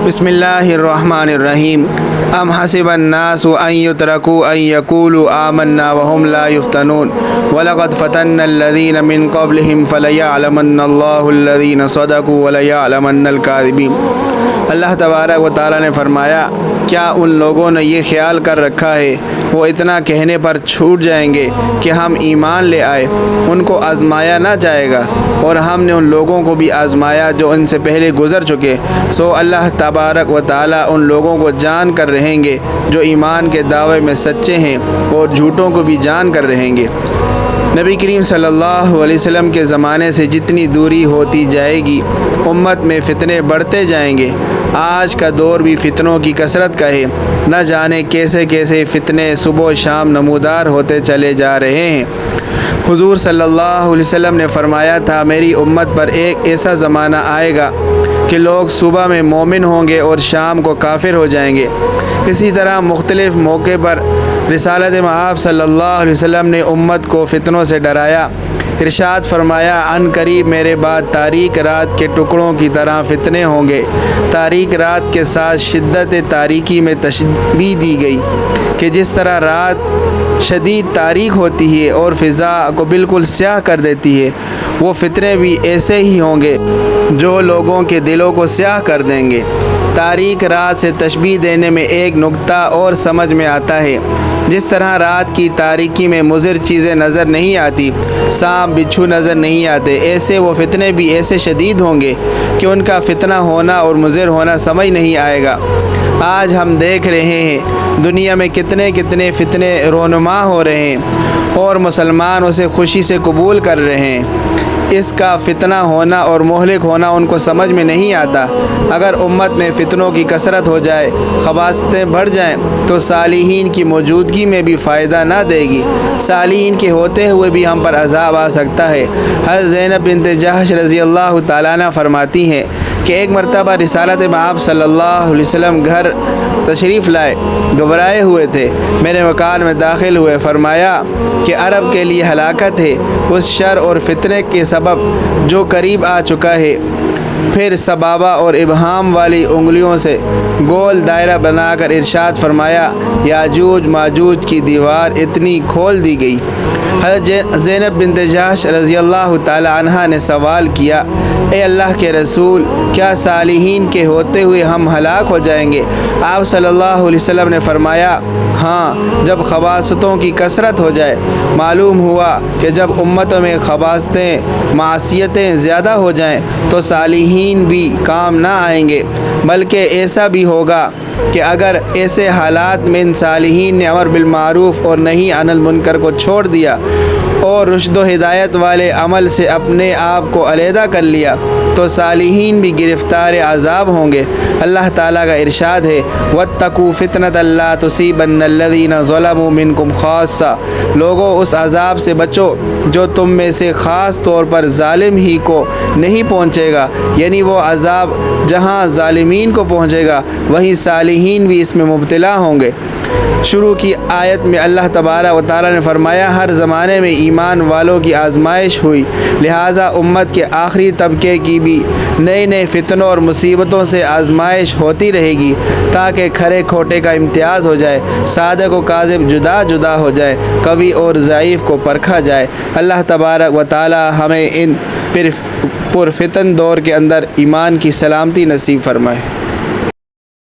بسم اللہ الرحمن الرحیم ام حسب الناس ان يتركوا ان يقولوا آمنا وهم لا يفتنون ولقد فتنا الذين من قبلهم فليعلمن الله الذين صدقوا وليعلمن الكاذبين۔ اللہ تبارک و تعالیٰ نے فرمایا، کیا ان لوگوں نے یہ خیال کر رکھا ہے وہ اتنا کہنے پر چھوٹ جائیں گے کہ ہم ایمان لے آئے؟ ان کو آزمایا نہ جائے گا، اور ہم نے ان لوگوں کو بھی آزمایا جو ان سے پہلے گزر چکے۔ سو اللہ تبارک و تعالیٰ ان لوگوں کو جان کر رہیں گے جو ایمان کے دعوے میں سچے ہیں، اور جھوٹوں کو بھی جان کر رہیں گے۔ نبی کریم صلی اللہ علیہ وسلم کے زمانے سے جتنی دوری ہوتی جائے گی، امت میں فتنے بڑھتے جائیں گے۔ آج کا دور بھی فتنوں کی کثرت کا ہے، نہ جانے کیسے کیسے فتنے صبح و شام نمودار ہوتے چلے جا رہے ہیں۔ حضور صلی اللہ علیہ وسلم نے فرمایا تھا، میری امت پر ایک ایسا زمانہ آئے گا کہ لوگ صبح میں مومن ہوں گے اور شام کو کافر ہو جائیں گے۔ اسی طرح مختلف موقع پر رسالت مآب صلی اللہ علیہ وسلم نے امت کو فتنوں سے ڈرایا۔ ارشاد فرمایا، ان قریب میرے بعد تاریک رات کے ٹکڑوں کی طرح فتنے ہوں گے۔ تاریک رات کے ساتھ شدت تاریکی میں تشبیہ دی گئی کہ جس طرح رات شدید تاریک ہوتی ہے اور فضا کو بالکل سیاہ کر دیتی ہے، وہ فتنے بھی ایسے ہی ہوں گے جو لوگوں کے دلوں کو سیاہ کر دیں گے۔ تاریک رات سے تشبیہ دینے میں ایک نکتہ اور سمجھ میں آتا ہے۔ جس طرح رات کی تاریکی میں مضر چیزیں نظر نہیں آتی، سانپ بچھو نظر نہیں آتے، ایسے وہ فتنے بھی ایسے شدید ہوں گے کہ ان کا فتنہ ہونا اور مضر ہونا سمجھ نہیں آئے گا۔ آج ہم دیکھ رہے ہیں دنیا میں کتنے فتنے رونما ہو رہے ہیں، اور مسلمان اسے خوشی سے قبول کر رہے ہیں۔ اس کا فتنہ ہونا اور مہلک ہونا ان کو سمجھ میں نہیں آتا۔ اگر امت میں فتنوں کی کثرت ہو جائے، خباثتیں بڑھ جائیں، تو صالحین کی موجودگی میں بھی فائدہ نہ دے گی۔ صالحین کے ہوتے ہوئے بھی ہم پر عذاب آ سکتا ہے۔ حضرت زینب بنت جحش رضی اللہ تعالیٰ عنہ فرماتی ہیں کہ ایک مرتبہ رسالت مآب صلی اللہ علیہ وسلم گھر تشریف لائے، گھبرائے ہوئے تھے، میرے مکان میں داخل ہوئے۔ فرمایا کہ عرب کے لیے ہلاکت ہے اس شر اور فتنے کے سبب جو قریب آ چکا ہے۔ پھر سبابہ اور ابہام والی انگلیوں سے گول دائرہ بنا کر ارشاد فرمایا، یاجوج ماجوج کی دیوار اتنی کھول دی گئی۔ حضرت زینب بنت جحش رضی اللہ تعالی عنہ نے سوال کیا، اے اللہ کے رسول، کیا صالحین کے ہوتے ہوئے ہم ہلاک ہو جائیں گے؟ آپ صلی اللہ علیہ وسلم نے فرمایا، ہاں، جب خباثتوں کی کثرت ہو جائے۔ معلوم ہوا کہ جب امتوں میں خباثتیں، معصیتیں زیادہ ہو جائیں تو صالحین بھی کام نہ آئیں گے، بلکہ ایسا بھی ہوگا کہ اگر ایسے حالات میں ان صالحین نے امر بالمعروف اور نہی عن المنکر کو چھوڑ دیا اور رشد و ہدایت والے عمل سے اپنے آپ کو علیحدہ کر لیا تو صالحین بھی گرفتار عذاب ہوں گے۔ اللہ تعالیٰ کا ارشاد ہے، وَاتَّقُوا فِتْنَةً لَا تُصِيبَنَّ الَّذِينَ ظَلَمُوا مِنْكُمْ خَاصَّةً۔ لوگوں، اس عذاب سے بچو جو تم میں سے خاص طور پر ظالم ہی کو نہیں پہنچے گا، یعنی وہ عذاب جہاں ظالمین کو پہنچے گا وہیں صالحین بھی اس میں مبتلا ہوں گے۔ شروع کی آیت میں اللہ تبارک و تعالیٰ نے فرمایا، ہر زمانے میں ایمان والوں کی آزمائش ہوئی، لہٰذا امت کے آخری طبقے کی بھی نئے فتنوں اور مصیبتوں سے آزمائش ہوتی رہے گی، تاکہ کھرے کھوٹے کا امتیاز ہو جائے، صادق و کاذب جدا ہو جائے، قوی اور ضعیف کو پرکھا جائے۔ اللہ تبارک و تعالیٰ ہمیں ان پرفتن دور کے اندر ایمان کی سلامتی نصیب فرمائے۔